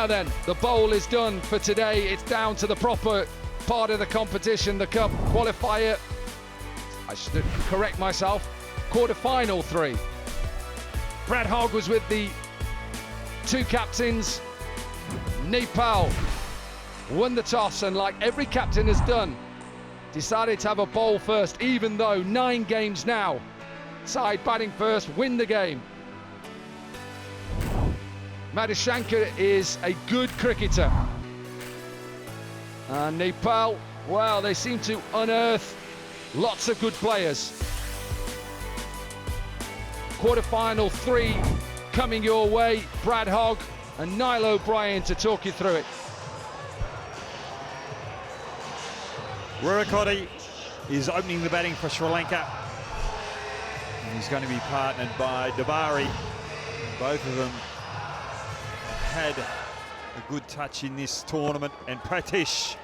Now then, the bowl is done for today. It's down to the proper part of the competition, the cup qualifier. I should correct myself. Quarter-final 3. Brad Hogg was with the 2 captains. Nepal won the toss and, like every captain has done, decided to have a bowl first, even though 9 games now. Side batting first, win the game. Madhushankar is a good cricketer. And Nepal, well, they seem to unearth lots of good players. Quarter-final 3 coming your way. Brad Hogg and Niall O'Brien to talk you through it. Wickets is opening the batting for Sri Lanka. And he's going to be partnered by Dabari. Both of them had a good touch in this tournament. And Pratish,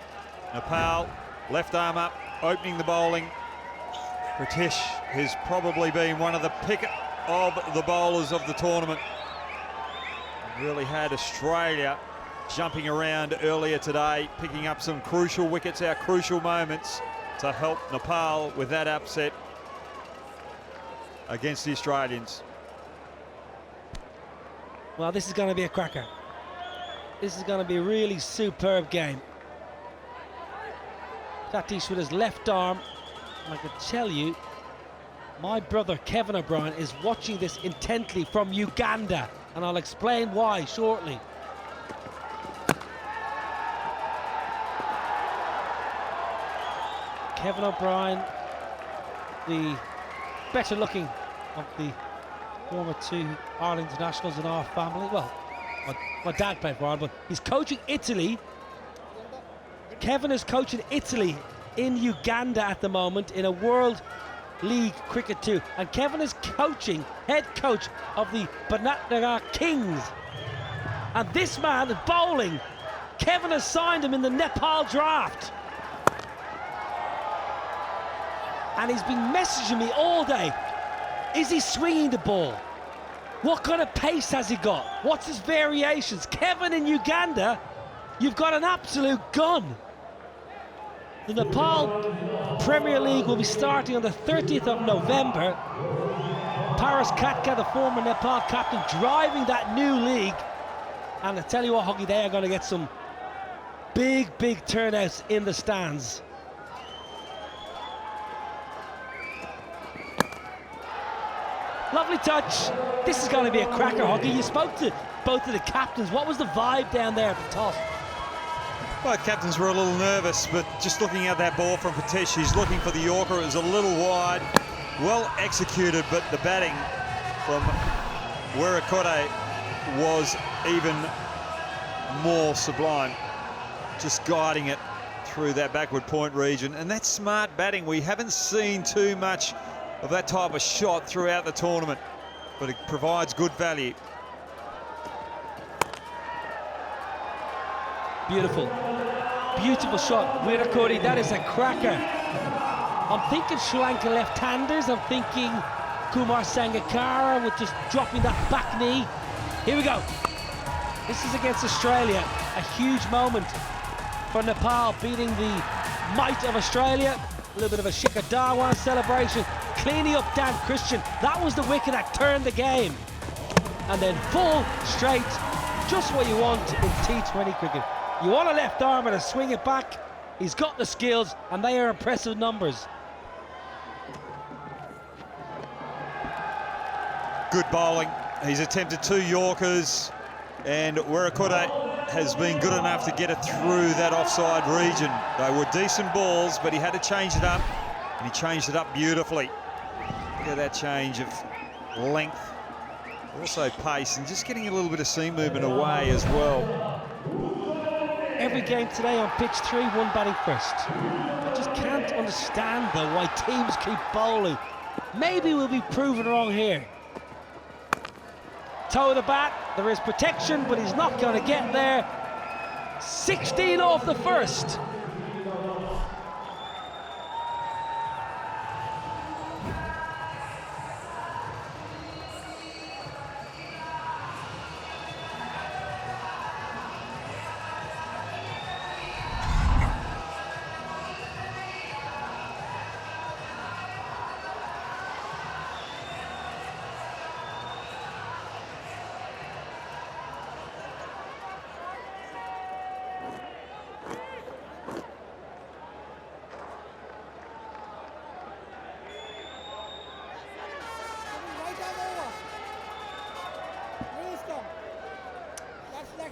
Nepal, left arm up, opening the bowling. Pratish has probably been one of the pick of the bowlers of the tournament. Really had Australia jumping around earlier today, picking up some crucial wickets, our crucial moments to help Nepal with that upset against the Australians. Well, this is going to be a cracker. This is going to be a really superb game. Pratish with his left arm. And I can tell you, my brother Kevin O'Brien is watching this intently from Uganda, and I'll explain why shortly. Kevin O'Brien, the better looking of the former 2 Ireland internationals in our family. Well, my dad played for Ireland, but he's coaching Italy. Kevin is coaching Italy in Uganda at the moment in a World League Cricket 2. And Kevin is coaching, head coach of the Banatnagar Kings. And this man is bowling. Kevin has signed him in the Nepal draft. And he's been messaging me all day. Is he swinging the ball? What kind of pace has he got? What's his variations? Kevin in Uganda, you've got an absolute gun. The Nepal Premier League will be starting on the 30th of November. Paras Katka, the former Nepal captain, driving that new league. And I tell you what, Hoggy, they are going to get some big turnouts in the stands. Lovely touch. This is going to be a cracker, Hoggy. You spoke to both of the captains. What was the vibe down there at the top? Both captains were a little nervous, but just looking at that ball from Pratish, he's looking for the Yorker. It was a little wide, well executed, but the batting from Wickets was even more sublime, just guiding it through that backward point region. And that's smart batting. We haven't seen too much of that type of shot throughout the tournament, but it provides good value. Beautiful shot. Wickets, that is a cracker. I'm thinking Sri Lanka left-handers. I'm thinking Kumar Sangakkara with just dropping that back knee. Here we go. This is against Australia. A huge moment for Nepal, beating the might of Australia. A little bit of a Shikhar Dhawan celebration. Cleaning up Dan Christian. That was the wicket that turned the game. And then full straight. Just what you want in T20 cricket. You want a left armer to swing it back. He's got the skills, and they are impressive numbers. Good bowling. He's attempted 2 Yorkers, and Wickets has been good enough to get it through that offside region. They were decent balls, but he had to change it up, and he changed it up beautifully. Look at that change of length, also pace, and just getting a little bit of seam movement away as well. Every game today on pitch 3, one batting first. I just can't understand though why teams keep bowling. Maybe we'll be proven wrong here. Toe of the bat, there is protection, but he's not going to get there. 16 off the first.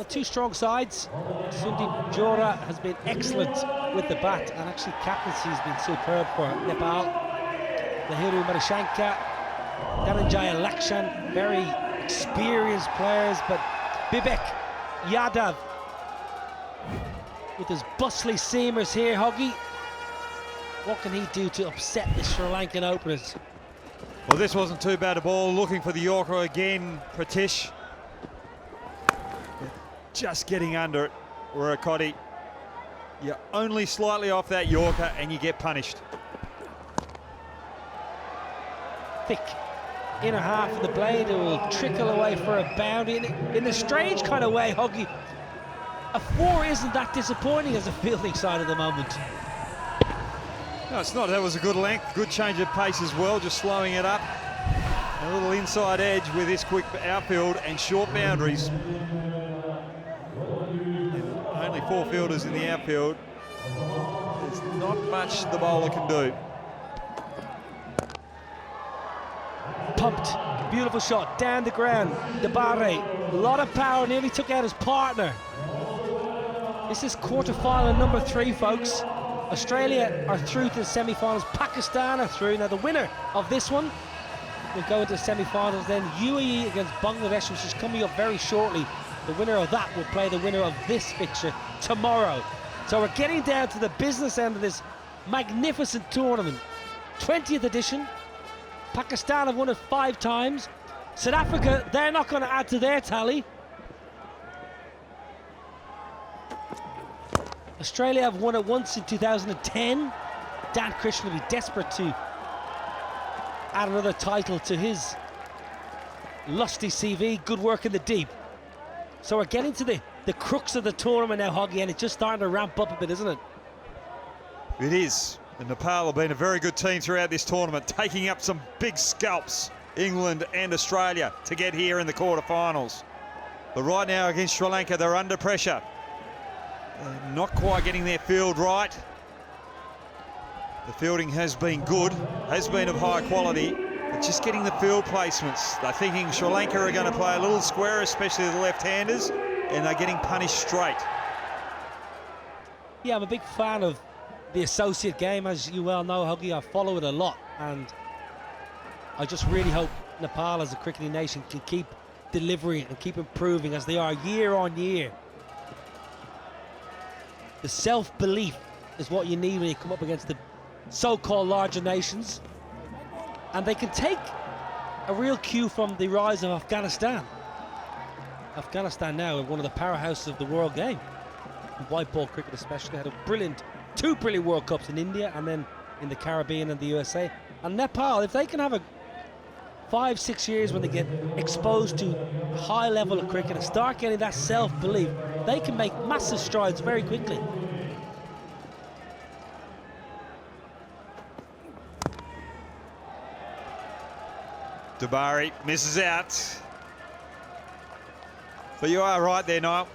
two strong sides. Sundi Jora has been excellent with the bat, and actually captaincy has been superb for Nepal. Lahiru Marishanka, Dhananjaya Lakshan, very experienced players, but Bibek Yadav with his bustly seamers here, Hoggy. What can he do to upset the Sri Lankan openers? Well, this wasn't too bad a ball. Looking for the Yorker again, Pratish. Just getting under it, Warakotti. You're only slightly off that Yorker and you get punished. Thick inner half of the blade, it will trickle away for a boundary in a strange kind of way, Hoggy. A 4 isn't that disappointing as a fielding side at the moment. No, it's not. That was a good length, good change of pace as well, just slowing it up. A little inside edge with this quick outfield and short boundaries. And only 4 fielders in the outfield. There's not much the bowler can do. Pumped, beautiful shot, down the ground. Dabare, a lot of power, nearly took out his partner. This is quarter-final number 3, folks. Australia are through to the semi-finals. Pakistan are through. Now the winner of this one will go into the semi-finals. Then UAE against Bangladesh, which is coming up very shortly. The winner of that will play the winner of this fixture tomorrow. So we're getting down to the business end of this magnificent tournament. 20th edition. Pakistan have won it 5 times. South Africa, they're not going to add to their tally. Australia have won it once in 2010. Dan Christian will be desperate to add another title to his lusty CV. Good work in the deep. So we're getting to the crux of the tournament now, Hoggy, and it's just starting to ramp up a bit, isn't it? It is. And Nepal have been a very good team throughout this tournament, taking up some big scalps, England and Australia, to get here in the quarterfinals. But right now against Sri Lanka, they're under pressure. Not quite getting their field right. The fielding has been good, has been of high quality, but just getting the field placements. They're thinking Sri Lanka are going to play a little square, especially the left-handers, and they're getting punished straight. Yeah, I'm a big fan of the associate game, as you well know, Huggy. I follow it a lot, and I just really hope Nepal as a cricketing nation can keep delivering and keep improving as they are year on year. The self-belief is what you need when you come up against the so-called larger nations, and they can take a real cue from the rise of Afghanistan. Afghanistan now are one of the powerhouses of the world game. White ball cricket especially had two brilliant World Cups in India and then in the Caribbean and the USA. And Nepal, if they can have a 5-6 years when they get exposed to high level of cricket and start getting that self-belief, they can make massive strides very quickly. Dabari misses out. But you are right there, Niall.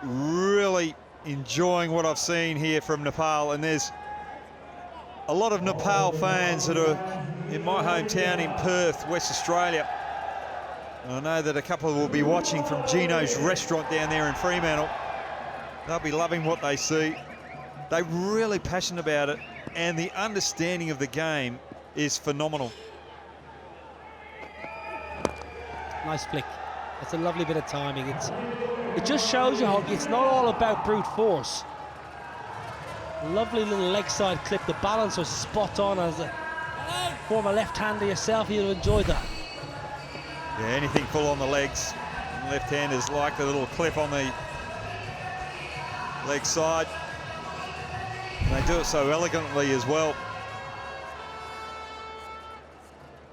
Really enjoying what I've seen here from Nepal, and there's a lot of Nepal fans that are in my hometown in Perth, West Australia. And I know that a couple will be watching from Gino's restaurant down there in Fremantle. They'll be loving what they see. They're really passionate about it, and the understanding of the game is phenomenal. Nice flick. That's a lovely bit of timing. It just shows you, Hoggy, it's not all about brute force. Lovely little leg side clip. The balance was spot on. As a former left-hander yourself, you'll enjoy that. Yeah, anything full on the legs. Left-handers like the little clip on the leg side. And they do it so elegantly as well.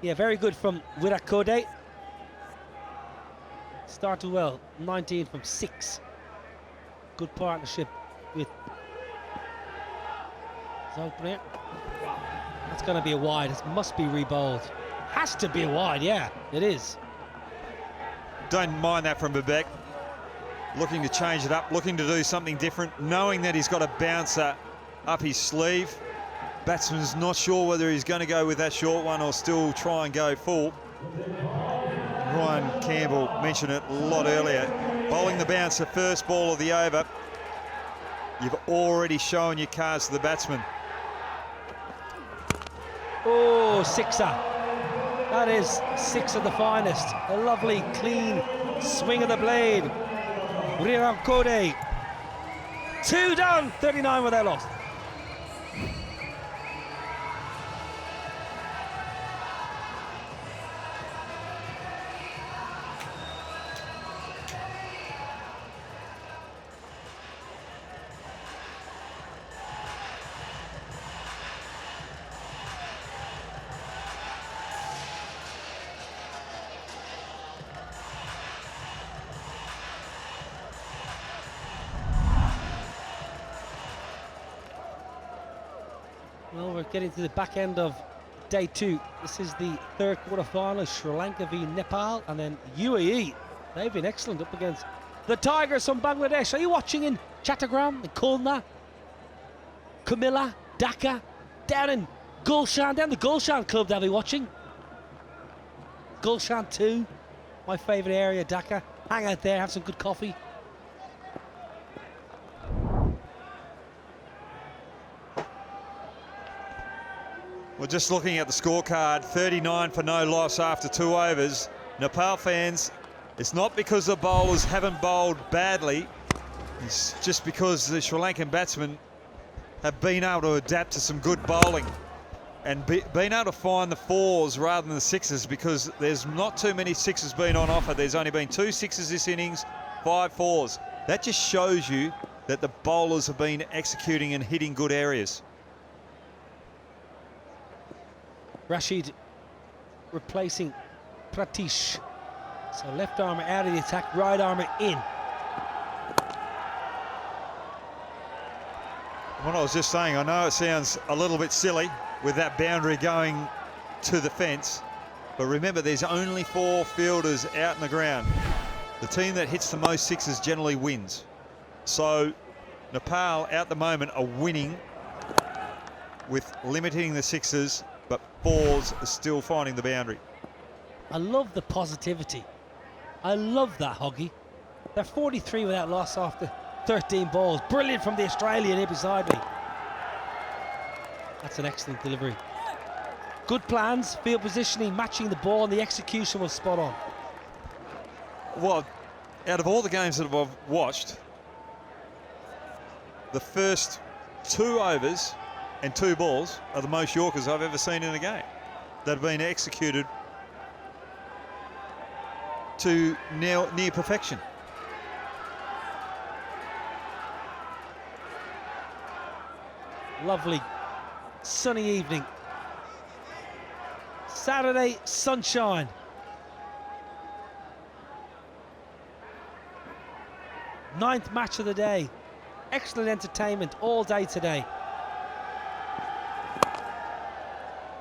Yeah, very good from Wirakode. Started well, 19 from 6. Good partnership with his opener. That's going to be a wide. It must be re-bowled. Has to be a wide, yeah, it is. Don't mind that from Bebek. Looking to change it up, looking to do something different, knowing that he's got a bouncer up his sleeve. Batsman's not sure whether he's going to go with that short one or still try and go full. Ryan Campbell mentioned it a lot earlier. bowling the bounce, the first ball of the over, you've already shown your cards to the batsman. Oh, sixer. That is six of the finest. A lovely, clean swing of the blade. Riram 2 down, 39 without loss. Well, we're getting to the back end of day 2. This is the third quarter-final, Sri Lanka v Nepal, and then UAE. They've been excellent up against the Tigers from Bangladesh. Are you watching in Chattogram, in Khulna, Kumilla, Dhaka, down in Gulshan, down the Gulshan club they'll be watching? Gulshan 2, my favourite area, Dhaka. Hang out there, have some good coffee. Well, just looking at the scorecard, 39 for no loss after 2 overs. Nepal fans, it's not because the bowlers haven't bowled badly, it's just because the Sri Lankan batsmen have been able to adapt to some good bowling and been able to find the 4s rather than the 6s, because there's not too many 6s been on offer. There's only been 2 6s this innings, 5 4s. That just shows you that the bowlers have been executing and hitting good areas. Rashid replacing Pratish. So left armour out of the attack, right armour in. What I was just saying, I know it sounds a little bit silly with that boundary going to the fence, but remember there's only 4 fielders out in the ground. The team that hits the most 6s generally wins. So Nepal at the moment are winning with limiting the 6s, but 4s are still finding the boundary. I love the positivity. I love that, Hoggy. They're 43 without loss after 13 balls. Brilliant from the Australian here beside me. That's an excellent delivery. Good plans, field positioning, matching the ball, and the execution was spot on. Well, out of all the games that I've watched, the first 2 overs and 2 balls are the most Yorkers I've ever seen in a game that have been executed to near perfection. Lovely sunny evening. Saturday sunshine. Ninth match of the day. Excellent entertainment all day today.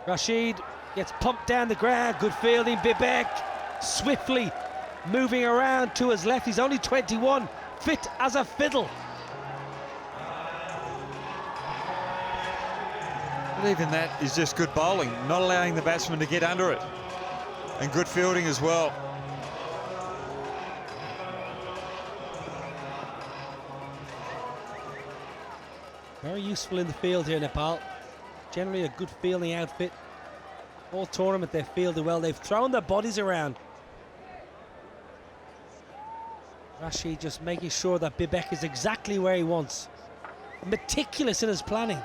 Rashid gets pumped down the ground. Good fielding. Bibek swiftly moving around to his left. He's only 21, fit as a fiddle. But even that is just good bowling, not allowing the batsman to get under it. And good fielding as well. Very useful in the field here, Nepal. Generally a good fielding outfit. All tournament they've fielded well. They've thrown their bodies around. Rashid just making sure that Bibek is exactly where he wants. Meticulous in his planning.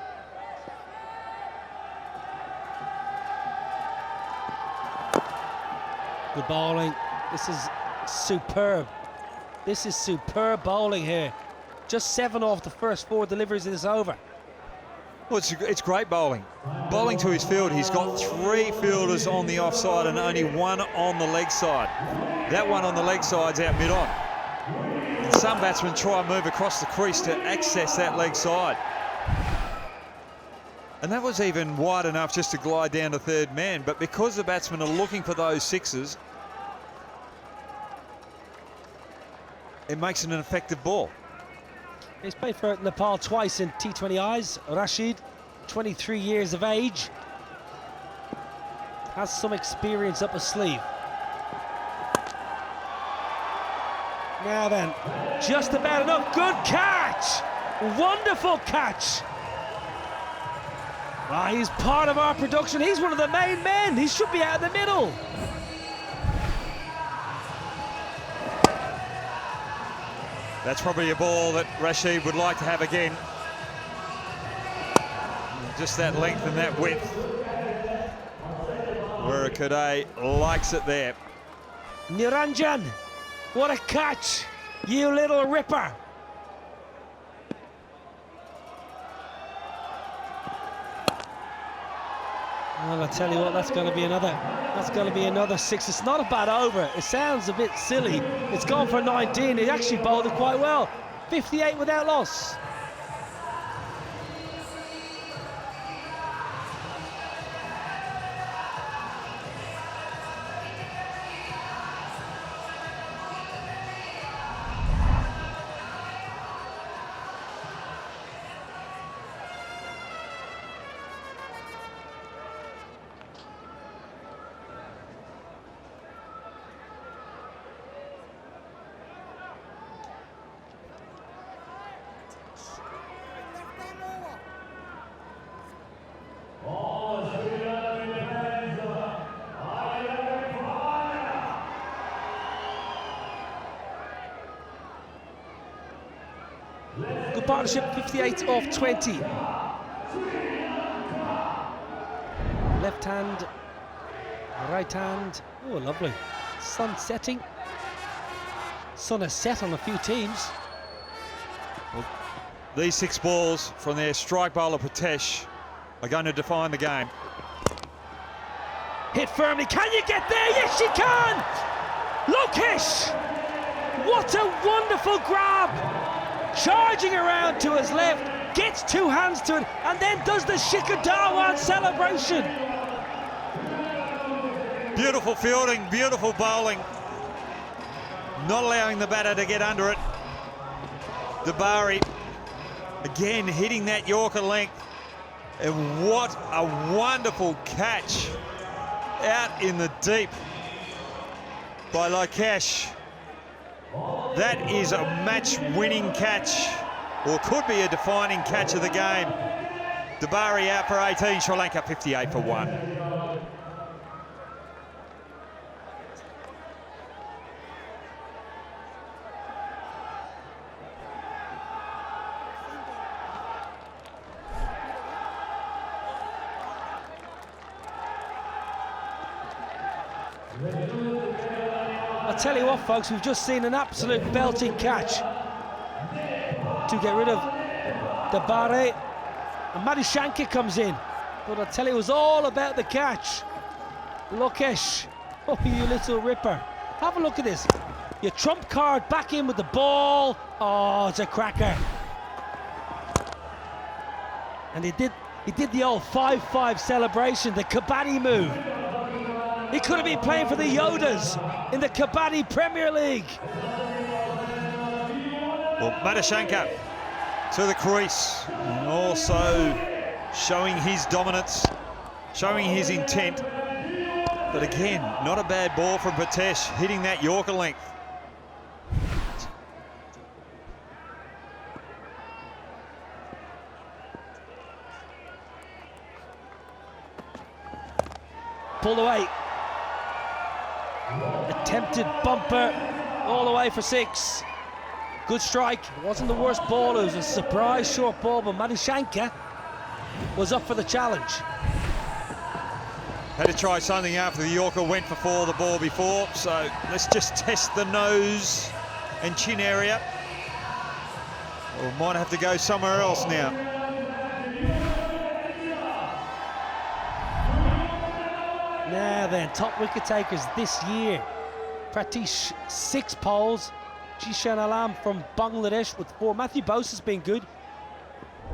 Good bowling. This is superb. This is superb bowling here. Just 7 off the first 4 deliveries in this over. Well, it's great bowling. Bowling to his field, he's got 3 fielders on the offside and only 1 on the leg side. That one on the leg side's out mid-on. And some batsmen try and move across the crease to access that leg side. And that was even wide enough just to glide down to third man. But because the batsmen are looking for those 6s, it makes it an effective ball. He's played for Nepal twice in T20Is. Rashid, 23 years of age, has some experience up his sleeve. Now then, just about enough. Good catch! Wonderful catch! Ah, he's part of our production. He's one of the main men. He should be out in the middle. That's probably a ball that Rashid would like to have again. Just that length and that width. Wurakade likes it there. Niranjan, what a catch, you little ripper. Well, I tell you what, that's going to be another six. It's not a bad over. It sounds a bit silly. It's gone for 19. He actually bowled it quite well. 58 without loss. Good partnership, 58 off 20. Left hand, right hand. Oh, lovely. Sun setting. Sun has set on a few teams. Well, these 6 balls from their strike bowler Pratesh are going to define the game. Hit firmly. Can you get there? Yes, you can! Lokesh! What a wonderful grab! Charging around to his left, gets 2 hands to it, and then does the Shikhar Dhawan celebration. Beautiful fielding, beautiful bowling. Not allowing the batter to get under it. Dabari again hitting that Yorker length. And what a wonderful catch out in the deep by Lokesh. That is a match-winning catch, or could be a defining catch of the game. Dabari out for 18, Sri Lanka 58 for 1. I tell you what, folks, we've just seen an absolute belting catch to get rid of Dabari, and Madhushanka comes in. But I tell you, it was all about the catch. Lokesh, oh, you little ripper. Have a look at this. Your trump card back in with the ball. Oh, it's a cracker. And he did the old 5-5 celebration, the Kabaddi move. He could have been playing for the Yodas in the Kabaddi Premier League. Well, Madhushanka to the crease, and also showing his dominance, showing his intent. But again, not a bad ball from Pratesh, hitting that Yorker length. Pulled away. Attempted bumper all the way for 6. Good strike. It wasn't the worst ball. It was a surprise short ball, but Madhushanka was up for the challenge. Had to try something after the Yorker went for 4 the ball before, so let's just test the nose and chin area. We might have to go somewhere else now. Now then, top wicket takers this year. Pratish 6 poles. Jishan Alam from Bangladesh with 4. Matthew Bose has been good,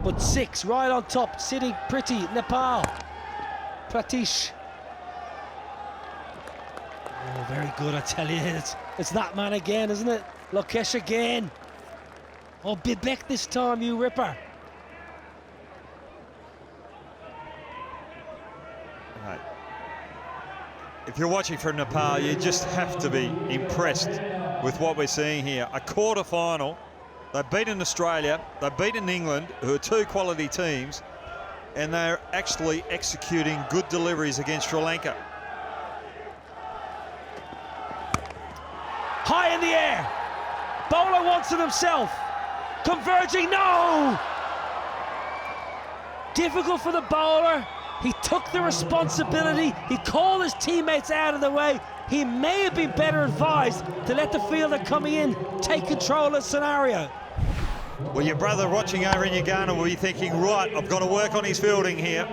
but 6 right on top. Sitting pretty, Nepal. Pratish. Oh, very good, I tell you. It's that man again, isn't it? Lokesh again. Oh, Bibek this time, you ripper. If you're watching from Nepal, you just have to be impressed with what we're seeing here. A quarter-final. They've beaten Australia, they've beaten England, who are two quality teams, and they're actually executing good deliveries against Sri Lanka. High in the air. Bowler wants it himself. Converging, no! Difficult for the bowler. He took the responsibility. He called his teammates out of the way. He may have been better advised to let the fielder coming in take control of the scenario. Well, your brother watching over in Uganda will be thinking, right, I've got to work on his fielding here.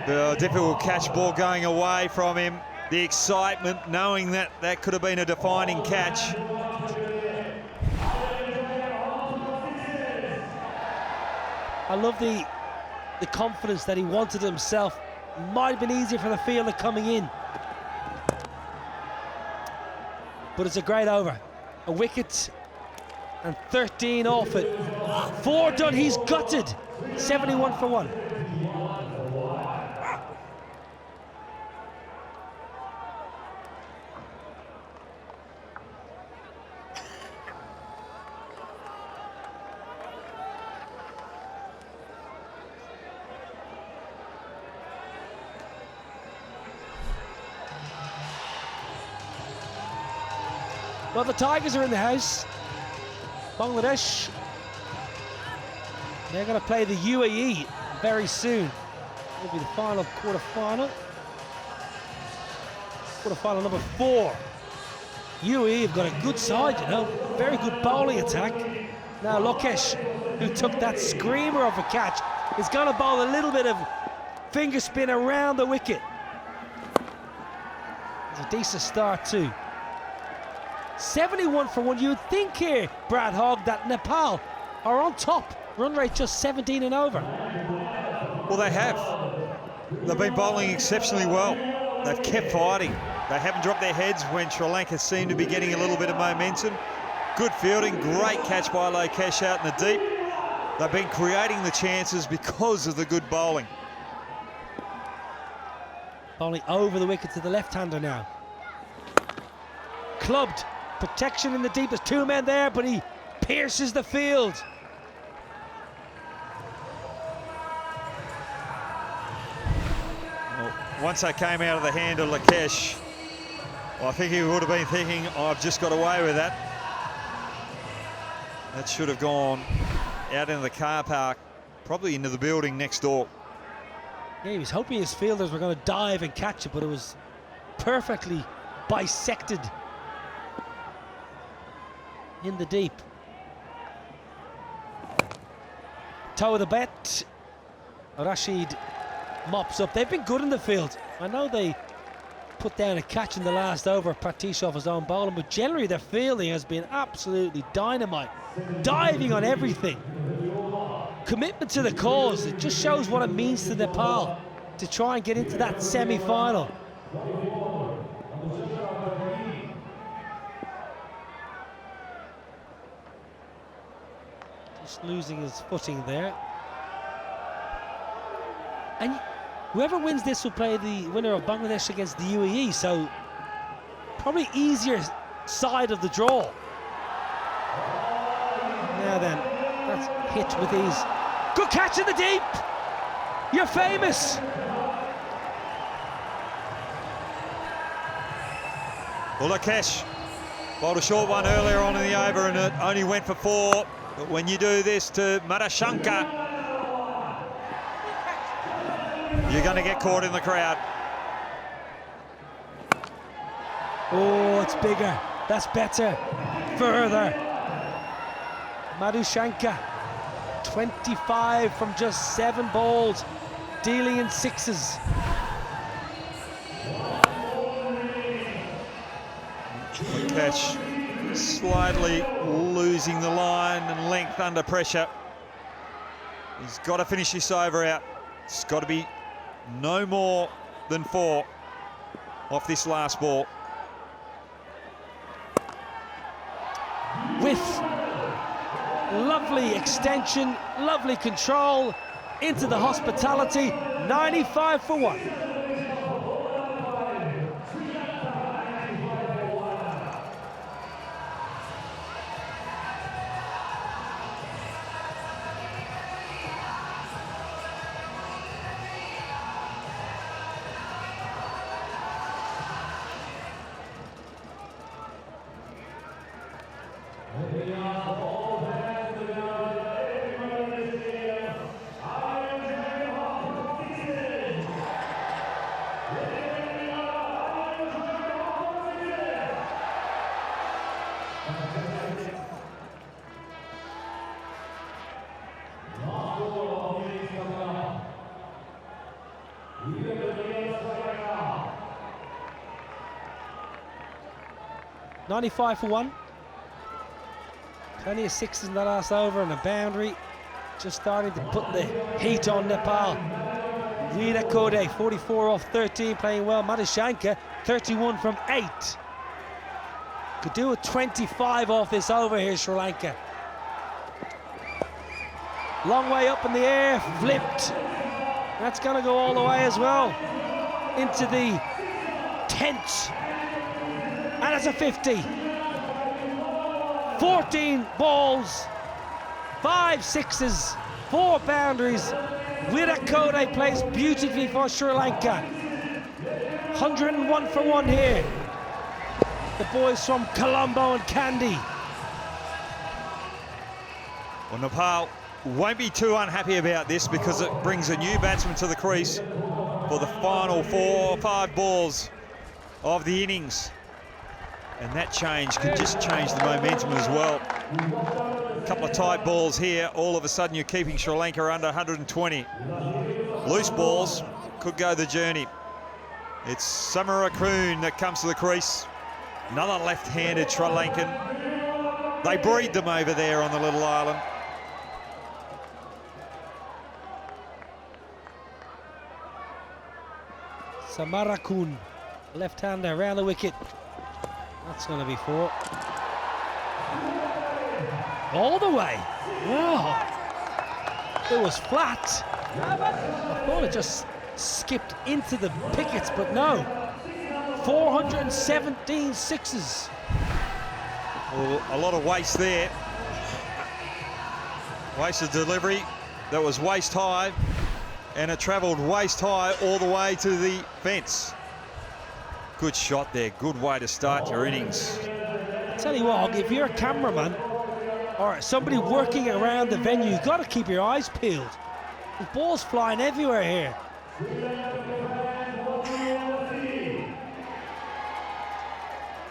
The difficult catch ball going away from him. The excitement, knowing that that could have been a defining catch. I love the confidence that he wanted himself. Might have been easier for the fielder coming in. But it's a great over. A wicket and 13 off it. 4 done, he's gutted. 71 for 1. Well, the Tigers are in the house. Bangladesh. They're going to play the UAE very soon. It'll be the final quarter-final. Quarter-final number 4. UAE have got a good side, you know. Very good bowling attack. Now Lokesh, who took that screamer of a catch, is going to bowl a little bit of finger spin around the wicket. It's a decent start too. 71 for 1. You'd think here, Brad Hogg, that Nepal are on top. Run rate just 17 and over. Well, they have. They've been bowling exceptionally well. They've kept fighting. They haven't dropped their heads when Sri Lanka seemed to be getting a little bit of momentum. Good fielding, great catch by Lokesh out in the deep. They've been creating the chances because of the good bowling. Bowling over the wicket to the left-hander now. Clubbed. Protection in the deep. There's 2 men there, but he pierces the field. Well, once they came out of the hand of Lokesh, well, I think he would have been thinking, oh, I've just got away with that. That should have gone out into the car park, probably into the building next door. Yeah, he was hoping his fielders were going to dive and catch it, but it was perfectly bisected in the deep. Toe of the bet. Rashid mops up. They've been good in the field. I know they put down a catch in the last over, Pratish off his own bowling, but generally their fielding has been absolutely dynamite. Diving on everything. Commitment to the cause. It just shows what it means to Nepal to try and get into that semi-final. Just losing his footing there. And whoever wins this will play the winner of Bangladesh against the UAE, so probably easier side of the draw. Now then, that's hit with ease. Good catch in the deep! You're famous! Well, Lokesh bowled a short one earlier on in the over and it only went for 4. But when you do this to Madashankar, you're going to get caught in the crowd. Oh, it's bigger. That's better. Further. Madushankar, 25 from just 7 balls, dealing in 6s. Good catch. Slightly losing the line and length under pressure. He's got to finish this over out. It's got to be no more than 4 off this last ball. With lovely extension, lovely control into the hospitality, 95 for 1. 95 for 1. Plenty of sixes in the last over and a boundary. Just starting to put the heat on Nepal. Vida Kode, 44 off 13, playing well. Madhushanka, 31 from 8. Could do a 25 off this over here, Sri Lanka. Long way up in the air, flipped. That's going to go all the way as well. Into the tent. And it's a 50. 14 balls, 5 sixes, 4 boundaries. Virat Kohli plays beautifully for Sri Lanka. 101 for 1 here. The boys from Colombo and Kandy. Well, Nepal won't be too unhappy about this because it brings a new batsman to the crease for the final 4 or 5 balls of the innings. And that change could just change the momentum as well. A couple of tight balls here, all of a sudden you're keeping Sri Lanka under 120. Loose balls could go the journey. It's Samarakun that comes to the crease. Another left-handed Sri Lankan. They breed them over there on the little island. Samarakun, left-hander around the wicket. That's going to be 4. All the way. Wow. It was flat. I thought it just skipped into the pickets, but no. 417 sixes. Well, a lot of waste there. Wasted delivery. That was waist high. And it travelled waist high all the way to the fence. Good shot there. Good way to start your innings. I tell you what, if you're a cameraman or somebody working around the venue, you've got to keep your eyes peeled. The ball's flying everywhere here.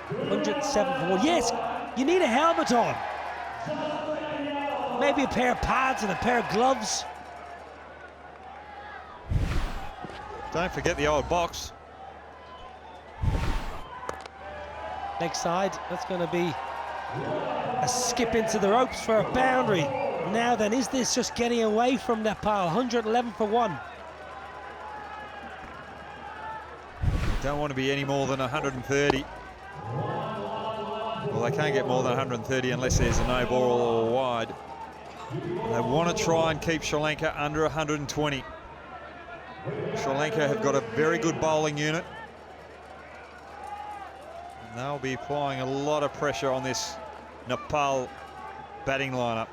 $107 for 1. Yes, you need a helmet on. Maybe a pair of pads and a pair of gloves. Don't forget the old box. Leg side, that's going to be a skip into the ropes for a boundary. Now then, is this just getting away from Nepal? 111 for 1. Don't want to be any more than 130. Well, they can't get more than 130 unless there's a no ball or wide. They want to try and keep Sri Lanka under 120. Sri Lanka have got a very good bowling unit. And they'll be applying a lot of pressure on this Nepal batting lineup.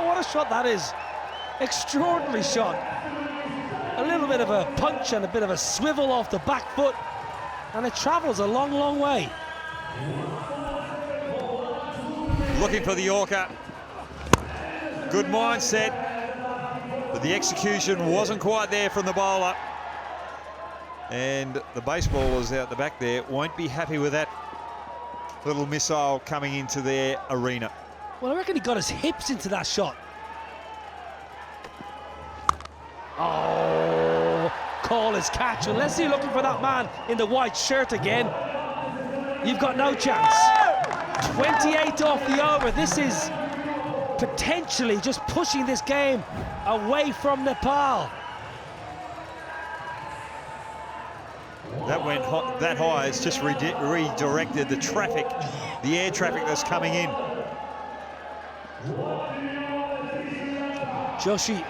What a shot that is. Extraordinary shot. A little bit of a punch and a bit of a swivel off the back foot, and it travels a long, long way. Looking for the Yorker. Good mindset, but the execution wasn't quite there from the bowler. And the baseballers out the back there won't be happy with that little missile coming into their arena. Well, I reckon he got his hips into that shot. Oh, call his catch. Unless you're looking for that man in the white shirt again, you've got no chance. 28 off the over. This is potentially just pushing this game away from Nepal. That went that high. It's just redirected the traffic, the air traffic that's coming in. Joshi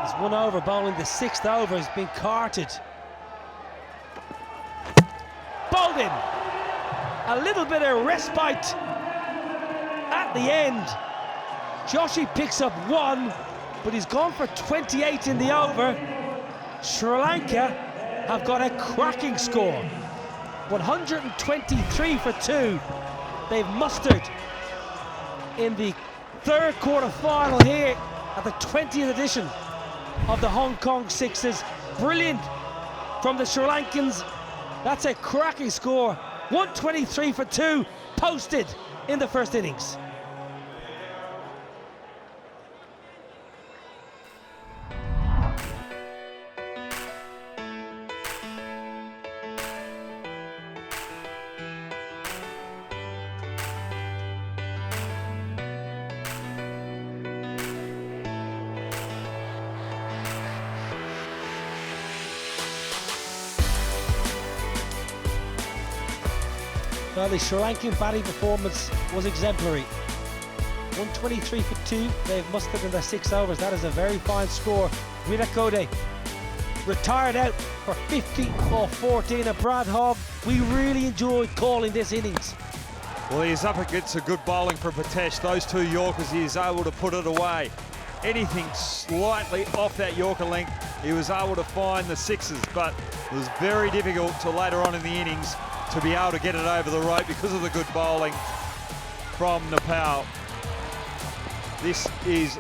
is 1 over, bowling the 6th over, has been carted. Bowled in. A little bit of respite at the end. Joshi picks up 1, but he's gone for 28 in the over. Sri Lanka have got a cracking score. 123 for 2. They've mustered in the 3rd quarter final here at the 20th edition of the Hong Kong Sixers. Brilliant from the Sri Lankans. That's a cracking score. 123 for 2 posted in the 1st innings. Well, the Sri Lankan batting performance was exemplary. 123 for 2, they've mustered in their 6 overs. That is a very fine score. Virat Kohli retired out for 50 off 14 at Brad Hogg. We really enjoyed calling this innings. Well, he's up against a good bowling from Patesh. Those 2 Yorkers, he is able to put it away. Anything slightly off that Yorker length, he was able to find the 6s, but it was very difficult till later on in the innings to be able to get it over the rope because of the good bowling from Nepal. This is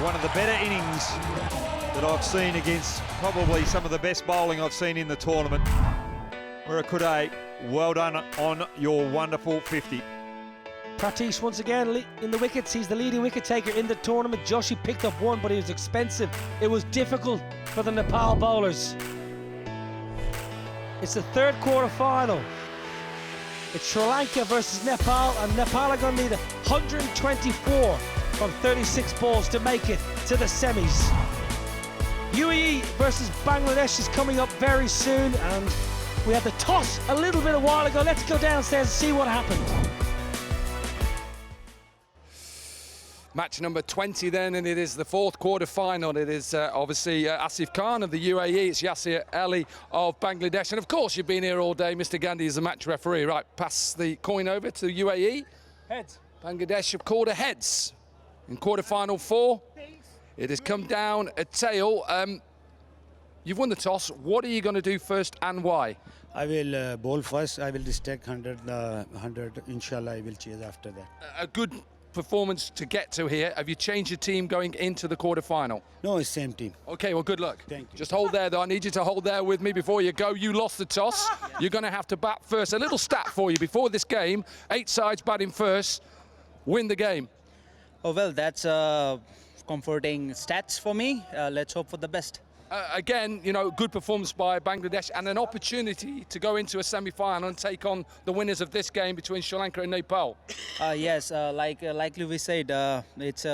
one of the better innings that I've seen against probably some of the best bowling I've seen in the tournament. Murakude, well done on your wonderful 50. Pratish once again in the wickets. He's the leading wicket taker in the tournament. Joshi picked up 1, but he was expensive. It was difficult for the Nepal bowlers. It's the 3rd quarter final. It's Sri Lanka versus Nepal, and Nepal are going to need 124 from 36 balls to make it to the semis. UAE versus Bangladesh is coming up very soon, and we had the toss a little bit a while ago. Let's go downstairs and see what happened. Match number 20 then, and it is the 4th quarter final. It is obviously Asif Khan of the UAE, it's Yasir Ali of Bangladesh, and of course you've been here all day. Mr. Gandhi is the match referee. Right, pass the coin over to UAE. Heads. Bangladesh have called a heads in quarter final 4. It has come down a tail. You've won the toss. What are you going to do first and why? I will bowl first. I will distract 100. Inshallah, I will chase after that. A good performance to get to here. Have you changed your team going into the quarter final? No, it's same team. Okay, well, good luck. Thank you. Just hold there, though. I need you to hold there with me before you go. You lost the toss. You're going to have to bat first. A little stat for you before this game. 8 sides batting first. Win the game. Oh, well, that's comforting stats for me. Let's hope for the best. Again, you know, good performance by Bangladesh and an opportunity to go into a semi-final and take on the winners of this game between Sri Lanka and Nepal. Yes, like we said, it's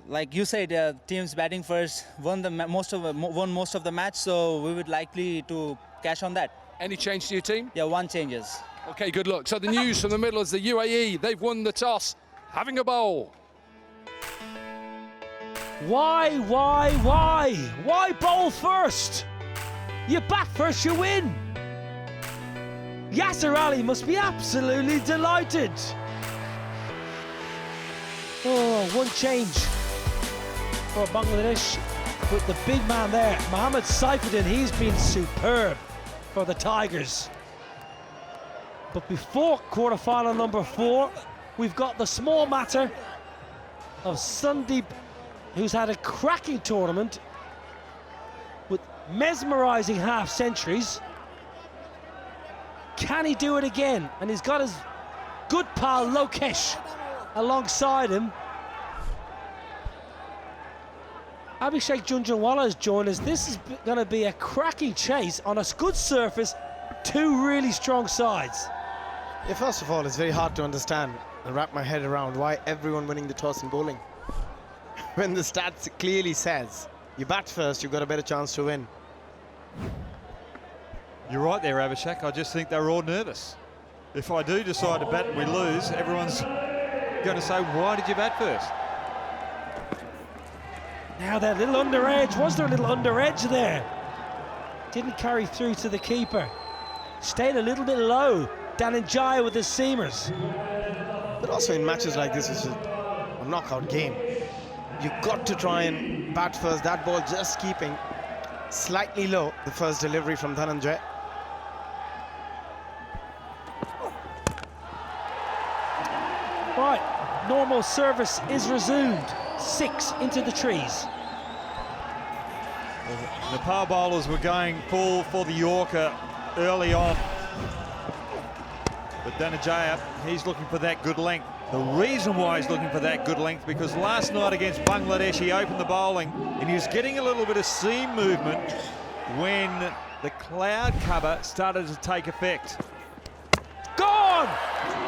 like you said, teams batting first won most of the match, so we would likely to cash on that. Any change to your team? Yeah, 1 changes. Okay, good luck. So the news from the middle is the UAE. They've won the toss, having a bowl. Why bowl first? You bat first, you win. Yasir Ali must be absolutely delighted. Oh, 1 change for Bangladesh with the big man there, Mohammad Saifuddin. He's been superb for the Tigers. But before quarter-final number 4, we've got the small matter of Sandeep, who's had a cracking tournament with mesmerising half-centuries. Can he do it again? And he's got his good pal Lokesh alongside him. Abhishek Junjunwala has joined us. This is going to be a cracking chase on a good surface. 2 really strong sides. Yeah, first of all, it's very hard to understand and wrap my head around why everyone winning the toss in bowling. When the stats clearly says you bat first, you've got a better chance to win. You're right there, Abhishek. I just think they're all nervous. If I do decide to bat and we lose, everyone's going to say, why did you bat first? Now that little under edge, was there a little under edge there? Didn't carry through to the keeper. Stayed a little bit low. Dhananjaya with his seamers. But also in matches like this, it's a knockout game. You've got to try and bat first. That ball just keeping slightly low. The first delivery from Dhananjaya. Right, normal service is resumed. 6 into the trees. Well, Nepal bowlers were going full for the Yorker early on. But Dhananjaya, he's looking for that good length. The reason why he's looking for that good length, because last night against Bangladesh, he opened the bowling and he was getting a little bit of seam movement when the cloud cover started to take effect. Gone!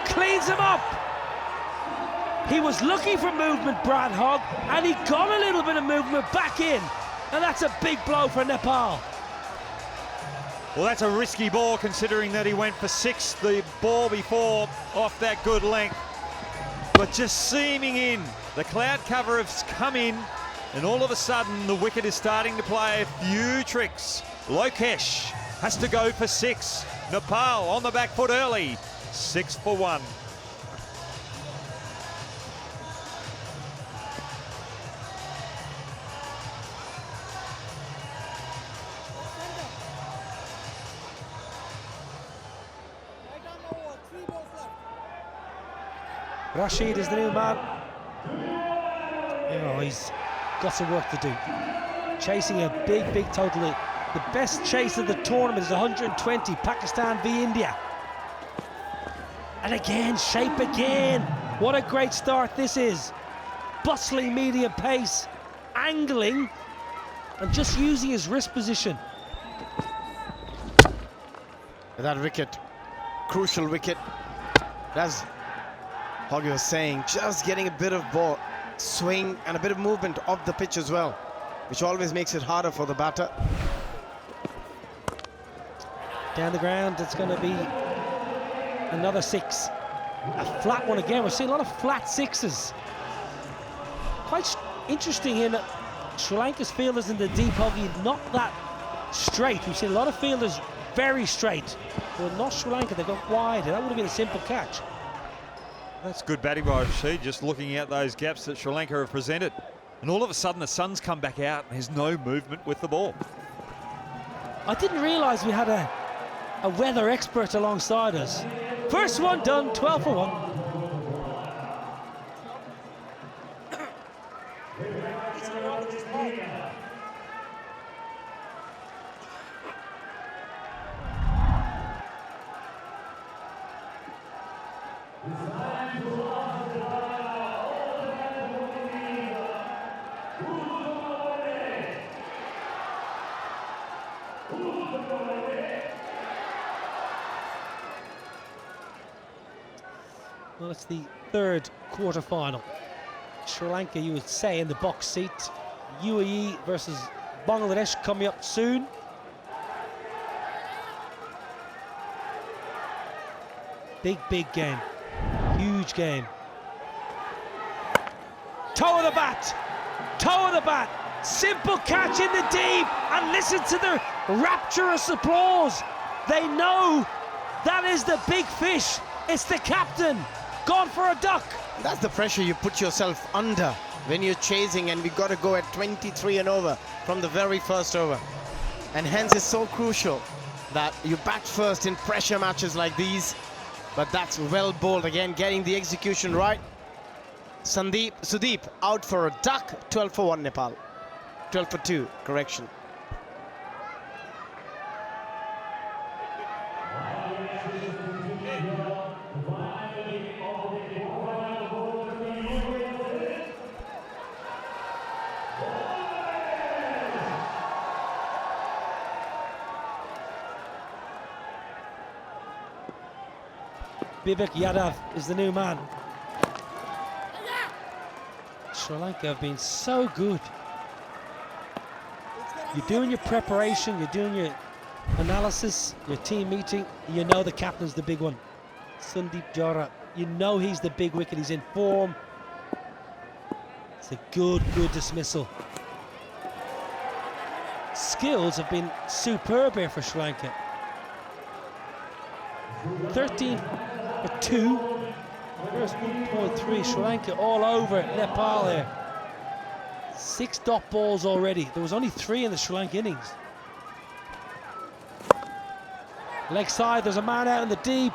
Cleans him up! He was looking for movement, Brad Hogg, and he got a little bit of movement back in. And that's a big blow for Nepal. Well, that's a risky ball considering that he went for 6 the ball before off that good length. But just seaming in, the cloud cover has come in, and all of a sudden the wicket is starting to play a few tricks. Lokesh has to go for 6. Nepal on the back foot early, 6 for 1. Rashid is the new man. Oh, he's got some work to do. Chasing a big, big total. The best chase of the tournament is 120, Pakistan v India. And again, shape again. What a great start this is. Bustling medium pace, angling, and just using his wrist position. That wicket, crucial wicket. That's Hoggy was saying, just getting a bit of ball swing and a bit of movement of the pitch as well, which always makes it harder for the batter. Down the ground, it's going to be another 6. A flat one again. We're seeing a lot of flat 6s. Quite interesting in that Sri Lanka's fielders in the deep, Hoggy, not that straight. We've seen a lot of fielders very straight, but not Sri Lanka. They've gone wide. That would have been a simple catch. That's good batting by Rashid, just looking at those gaps that Sri Lanka have presented. And all of a sudden the sun's come back out and there's no movement with the ball. I didn't realise we had a weather expert alongside us. First one done, 12 for 1. Well, it's the third quarter-final. Sri Lanka, you would say, in the box seat. UAE versus Bangladesh coming up soon. Big, big game. Huge game. Toe of the bat. Toe of the bat. Simple catch in the deep. And listen to the rapturous applause. They know that is the big fish. It's the captain. Gone for a duck. That's the pressure you put yourself under when you're chasing, and we got to go at 23 and over from the very first over. And hence it's so crucial that you bat first in pressure matches like these. But that's well bowled again, getting the execution right. Sudeep out for a duck, 12 for 1 Nepal. 12 for 2, correction. Bibek Yadav is the new man. Sri Lanka have been so good. You're doing your preparation, you're doing your analysis, your team meeting, you know the captain's the big one. Sandeep Jara, you know he's the big wicket, he's in form. It's a good dismissal. Skills have been superb here for Sri Lanka. 13 for 2. There's 1.3. Sri Lanka all over Nepal here. 6 dot balls already. There was only 3 in the Sri Lanka innings. Leg side, there's a man out in the deep.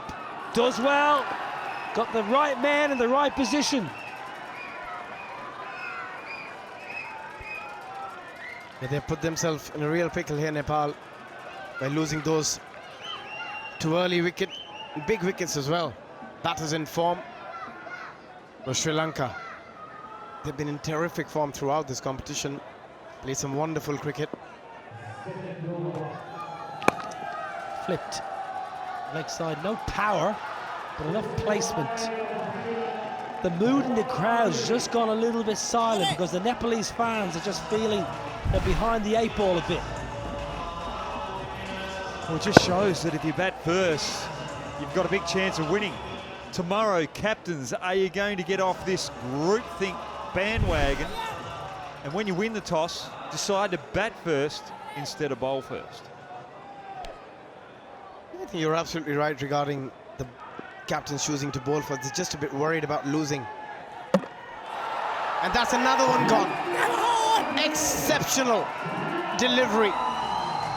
Does well. Got the right man in the right position. Yeah, they put themselves in a real pickle here, Nepal, by losing those 2 early big wickets as well. Batters in form. For Sri Lanka, they've been in terrific form throughout this competition. Played some wonderful cricket. Flipped. Leg side, no power, but enough placement. The mood in the crowd's just gone a little bit silent because the Nepalese fans are just feeling they're behind the 8 ball a bit. Well, it just shows that if you bat first, you've got a big chance of winning. Tomorrow, captains, are you going to get off this groupthink bandwagon? And when you win the toss, decide to bat first instead of bowl first. I think you're absolutely right regarding the captains choosing to bowl first. They're just a bit worried about losing. And that's another one gone. Exceptional delivery.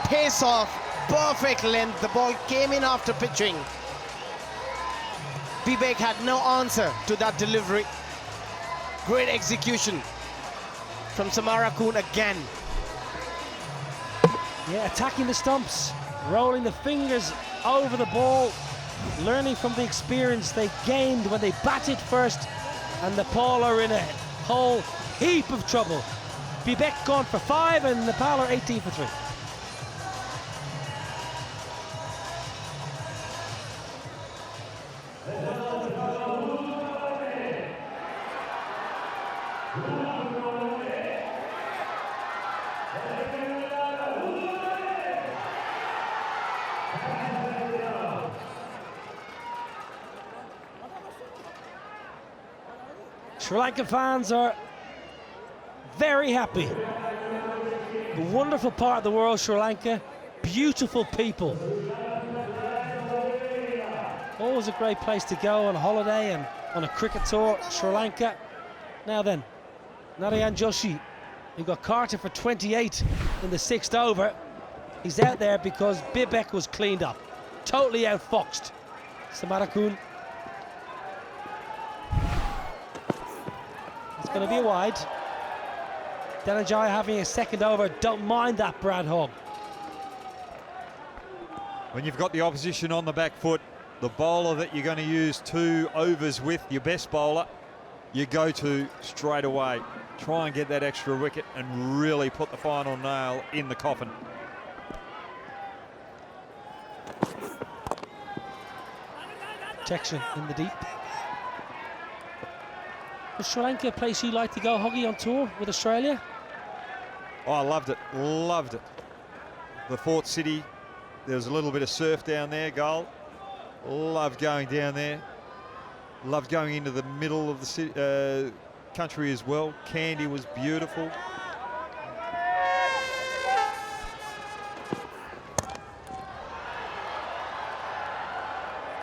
Pace off, perfect length. The ball came in after pitching. Vivek had no answer to that delivery. Great execution from Samara Kuhn again. Yeah, attacking the stumps, rolling the fingers over the ball, learning from the experience they gained when they batted first, and Nepal are in a whole heap of trouble. Vivek gone for 5 and Nepal are 18 for 3. Sri Lanka fans are very happy. A wonderful part of the world, Sri Lanka. Beautiful people. Always a great place to go on holiday and on a cricket tour, Sri Lanka. Now then, Narayan Joshi, who got Carter for 28 in the 6th over. He's out there because Vivek was cleaned up. Totally outfoxed. Samara Kuhn. It's going to be a wide. Dhananjaya having a 2nd over. Don't mind that, Brad Hogg. When you've got the opposition on the back foot, the bowler that you're going to use 2 overs with, your best bowler, you go to straight away. Try and get that extra wicket and really put the final nail in the coffin. Protection in the deep. Was Sri Lanka a place you like to go, Hoggy, on tour with Australia? Oh, I loved it, loved it. The Fort City, there was a little bit of surf down there, Goal. Loved going down there. Loved going into the middle of the city, country as well. Kandy was beautiful.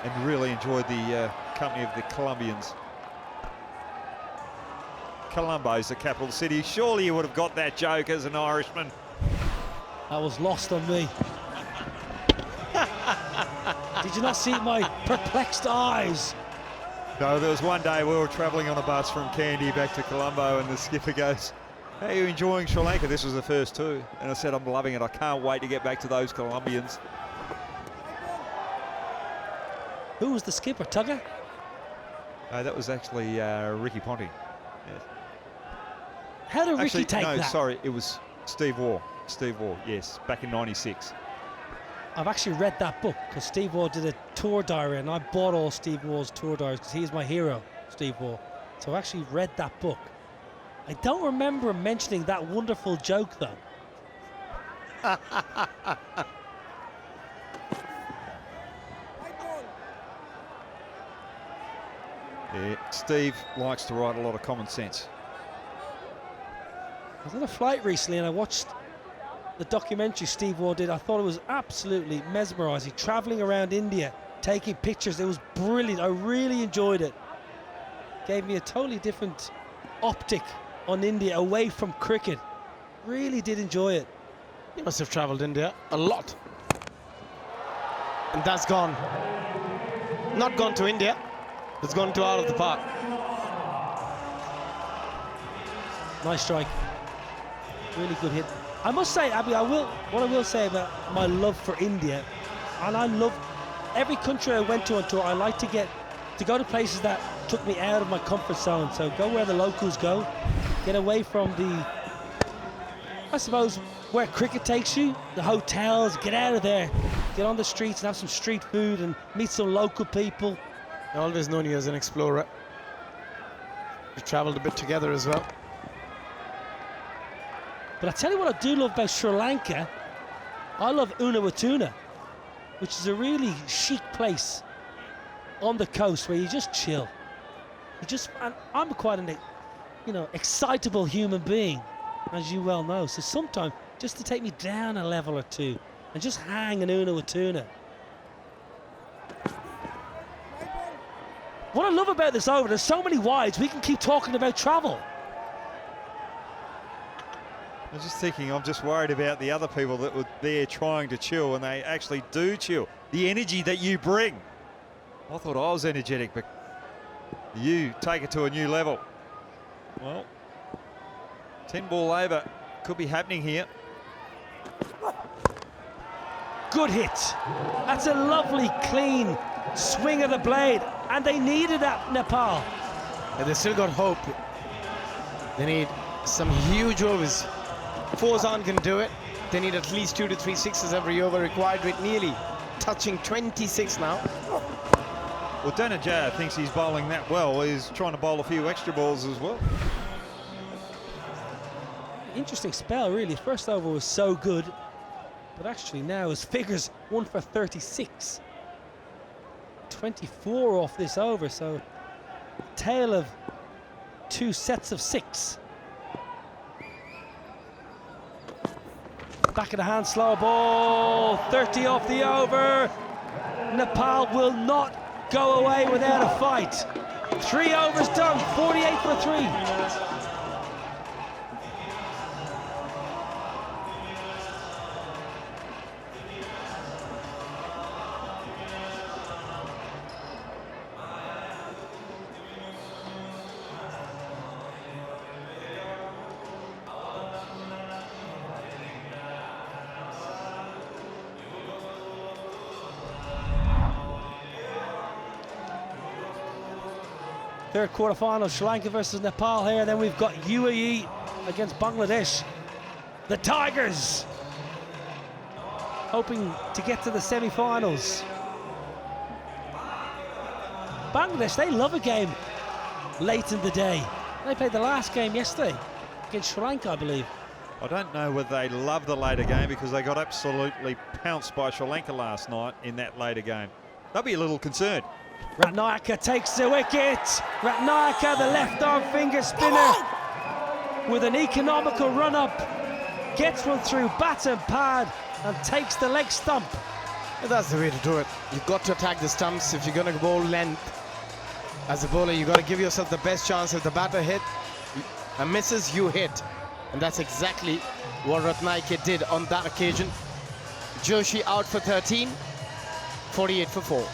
And really enjoyed the company of the Colombians. Colombo's the capital city. Surely you would have got that joke as an Irishman. That was lost on me. Did you not see my perplexed eyes? No, there was one day we were travelling on a bus from Kandy back to Colombo and the skipper goes, "How are you enjoying Sri Lanka?" This was the first 2. And I said, "I'm loving it. I can't wait to get back to those Colombians." Who was the skipper, Tugger? That was actually Ricky Ponting. Yes. How did Ricky take no, that? Sorry, it was Steve Waugh. Steve Waugh, yes, back in '96. I've actually read that book because Steve Waugh did a tour diary and I bought all Steve Waugh's tour diaries because he's my hero, Steve Waugh. So I actually read that book. I don't remember him mentioning that wonderful joke though. Yeah, Steve likes to write a lot of common sense. I was on a flight recently and I watched the documentary Steve Waugh did. I thought it was absolutely mesmerising. Travelling around India, taking pictures. It was brilliant. I really enjoyed it. Gave me a totally different optic on India away from cricket. Really did enjoy it. He must have travelled India a lot. And that's gone. Not gone to India. It's gone to out of the park. Nice strike. Really good hit. I must say, Abby, what I will say about my love for India, and I love every country I went to on tour. I like to go to places that took me out of my comfort zone. So go where the locals go, get away from I suppose, where cricket takes you, the hotels. Get out of there, get on the streets and have some street food and meet some local people. I always known you as an explorer. We travelled a bit together as well. But I tell you what I do love about Sri Lanka. I love Una Watuna. which is a really chic place on the coast where you just chill. And I'm quite an, excitable human being, as you well know. So sometimes just to take me down a level or two and just hang an Una with tuna. What I love about this over, there's so many wides, we can keep talking about travel. I was just thinking, I'm just worried about the other people that were there trying to chill, and they actually do chill. The energy that you bring. I thought I was energetic, but you take it to a new level. Well, 10 ball over could be happening here. Good hit. That's a lovely, clean swing of the blade, and they needed that, Nepal. And they still got hope. They need some huge overs. Fours aren't going to do it. They need at least 2 to 3 sixes every over required, with nearly touching 26 now. Well, Danajaya thinks he's bowling that well. He's trying to bowl a few extra balls as well. Interesting spell, really. First over was so good, but actually now his figures 1 for 36. 24 off this over, so tail of 2 sets of 6. Back of the hand, slow ball, 30 off the over. Nepal will not go away without a fight. 3 overs done, 48 for 3. Third quarter-final, Sri Lanka versus Nepal here. Then we've got UAE against Bangladesh. The Tigers hoping to get to the semi-finals. Bangladesh, they love a game late in the day. They played the last game yesterday against Sri Lanka, I believe. I don't know whether they love the later game, because they got absolutely pounced by Sri Lanka last night in that later game. They'll be a little concerned. Ratnayaka takes the wicket. Ratnayaka, the left-arm finger spinner, with an economical run-up, gets one through bat and pad and takes the leg stump. That's the way to do it. You've got to attack the stumps. If you're going to bowl length, as a bowler, you've got to give yourself the best chance. If the batter hit and misses, you hit. And that's exactly what Ratnayaka did on that occasion. Joshi out for 13, 48 for 4.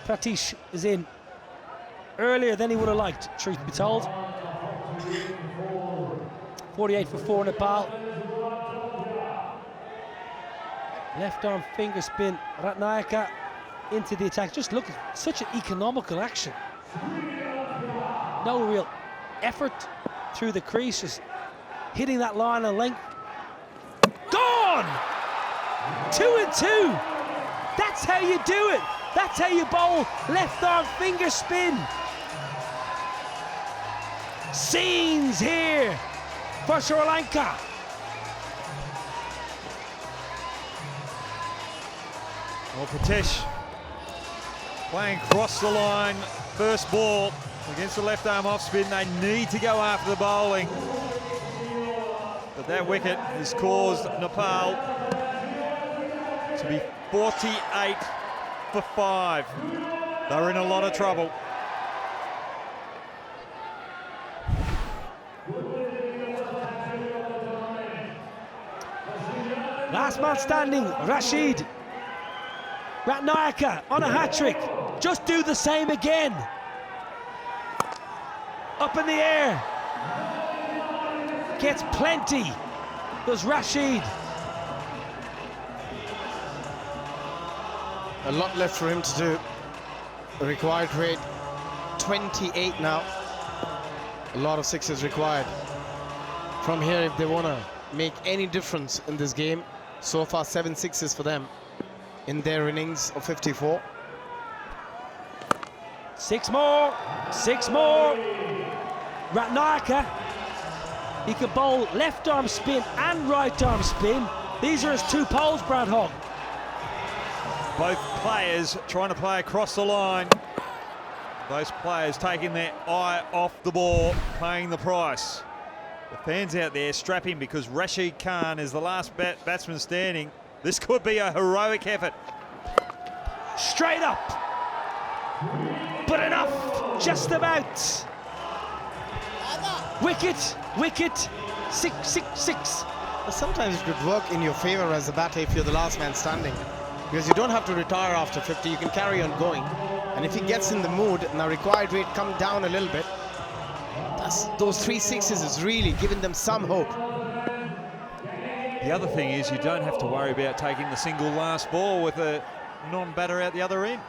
Pratish is in earlier than he would have liked, truth be told. 48 for 4 Nepal. Left arm finger spin, Ratnayaka into the attack. Just look at such an economical action. No real effort through the crease, just hitting that line of length. Gone! 2 and 2. That's how you do it. That's how you bowl left arm finger spin. Scenes here for Sri Lanka. Well, Pratish playing across the line, first ball against the left arm off spin. They need to go after the bowling. But that wicket has caused Nepal to be 48 for 5. They're in a lot of trouble. Last man standing, Rashid. Ratnayaka on a hat-trick. Just do the same again. Up in the air. Gets plenty. Does Rashid. A lot left for him to do. The required rate 28 now. A lot of sixes required. from here if they want to make any difference in this game. So far 7 sixes for them in their innings of 54. 6 more, 6 more. Ratnayaka, he can bowl left arm spin and right arm spin. These are his 2 poles, Brad Hogg. Both players trying to play across the line. Those players taking their eye off the ball, paying the price. The fans out there strapping because Rashid Khan is the last batsman standing. This could be a heroic effort. Straight up, but enough, just about. Wicket, wicket, 6, 6, 6. Sometimes it could work in your favor as a batter if you're the last man standing, because you don't have to retire after 50, you can carry on going. And if he gets in the mood and the required rate come down a little bit, those 3 sixes is really giving them some hope. The other thing is you don't have to worry about taking the single last ball with a non-batter out the other end.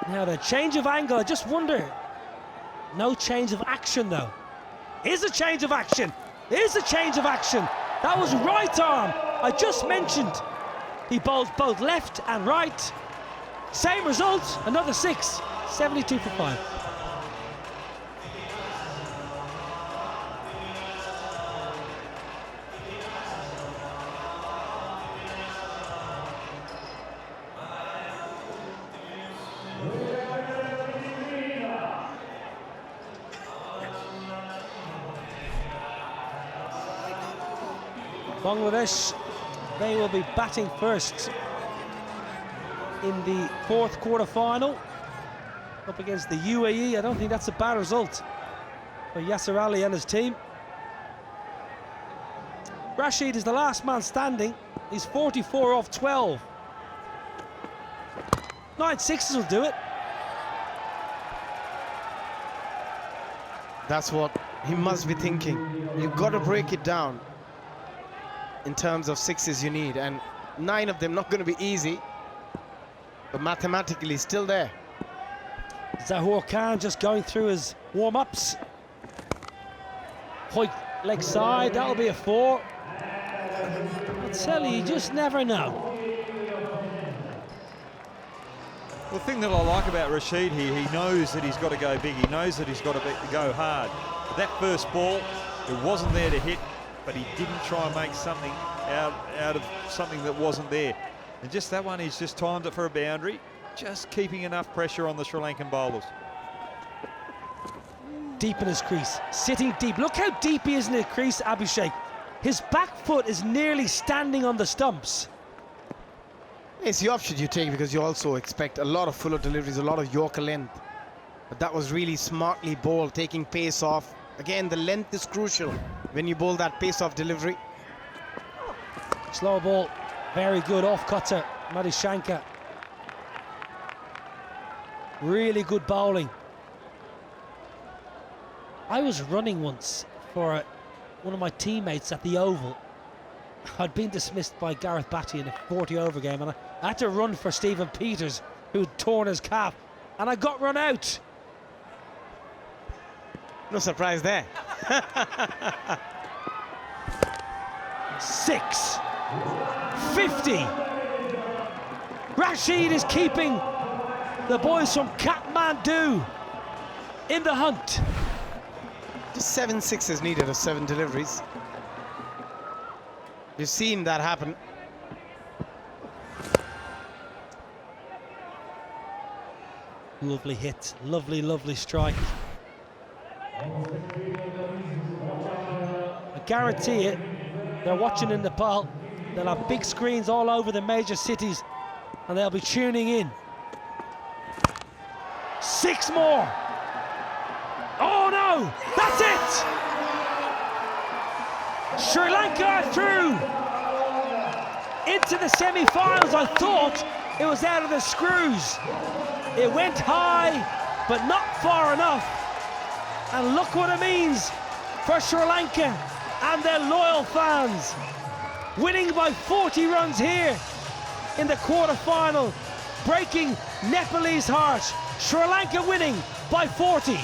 Now the change of angle, I just wonder. No change of action though. Is a change of action. Is a change of action. That was right arm. I just mentioned he bowls both left and right. Same result, another 6. 72 for 5. Bangladesh, they will be batting first in the 4th quarter-final up against the UAE. I don't think that's a bad result for Yasser Ali and his team. Rashid is the last man standing. He's 44 off 12. 9 sixes will do it. That's what he must be thinking. You've got to break it down in terms of sixes you need, and 9 of them not going to be easy, but mathematically still there. Zahoor Khan just going through his warm-ups. Hoik leg side, that'll be a 4. I tell you just never know. The thing that I like about Rashid here, he knows that he's got to go big, he knows that he's got to go hard. But that first ball, it wasn't there to hit, but he didn't try and make something out of something that wasn't there. And just that one, he's just timed it for a boundary, just keeping enough pressure on the Sri Lankan bowlers. Deep in his crease, sitting deep. Look how deep he is in the crease, Abhishek. His back foot is nearly standing on the stumps. It's the option you take because you also expect a lot of fuller deliveries, a lot of Yorker length. But that was really smartly bowled, taking pace off. Again, the length is crucial when you bowl that pace off delivery. Slow ball, very good off cutter, Madhishankar. Really good bowling. I was running once for one of my teammates at the Oval. I'd been dismissed by Gareth Batty in a 40-over game, and I had to run for Stephen Peters, who'd torn his calf, and I got run out. No surprise there. 6. 50. Rashid is keeping the boys from Kathmandu in the hunt. Just 7 sixes needed of 7 deliveries. You've seen that happen. Lovely hit, lovely, lovely strike. I guarantee it, they're watching in Nepal. They'll have big screens all over the major cities and they'll be tuning in. 6 more. Oh no, that's it. Sri Lanka are through into the semi-finals. I thought it was out of the screws. It went high, but not far enough. And look what it means for Sri Lanka and their loyal fans. Winning by 40 runs here in the quarter-final, breaking Nepalese heart. Sri Lanka winning by 40.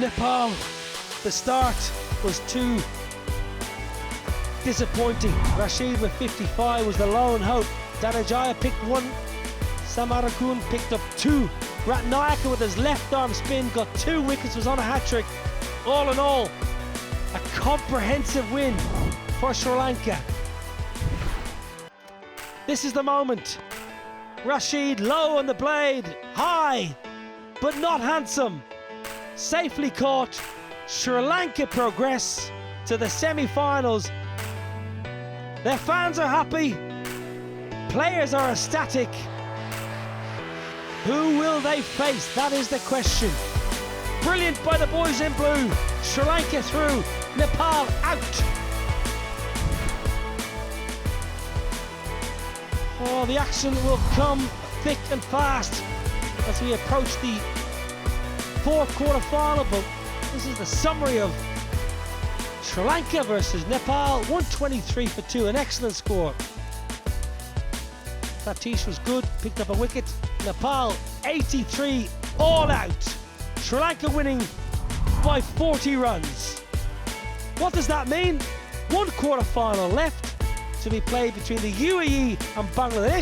Nepal, the start was too disappointing. Rashid with 55 was the lone hope. Dhananjaya picked 1. Samarakun picked up 2. Ratnayaka with his left arm spin got 2 wickets, was on a hat-trick. All in all, a comprehensive win for Sri Lanka. This is the moment. Rashid low on the blade, high, but not handsome. Safely caught. Sri Lanka progress to the semi-finals. Their fans are happy. Players are ecstatic. Who will they face? That is the question. Brilliant by the boys in blue. Sri Lanka through, Nepal out. Oh, the action will come thick and fast as we approach the 4th quarter-final, but this is the summary of Sri Lanka versus Nepal. 123 for 2, an excellent score. Satish was good, picked up a wicket. Nepal 83, all out. Sri Lanka winning by 40 runs. What does that mean? 1 quarter-final left to be played between the UAE and Bangladesh.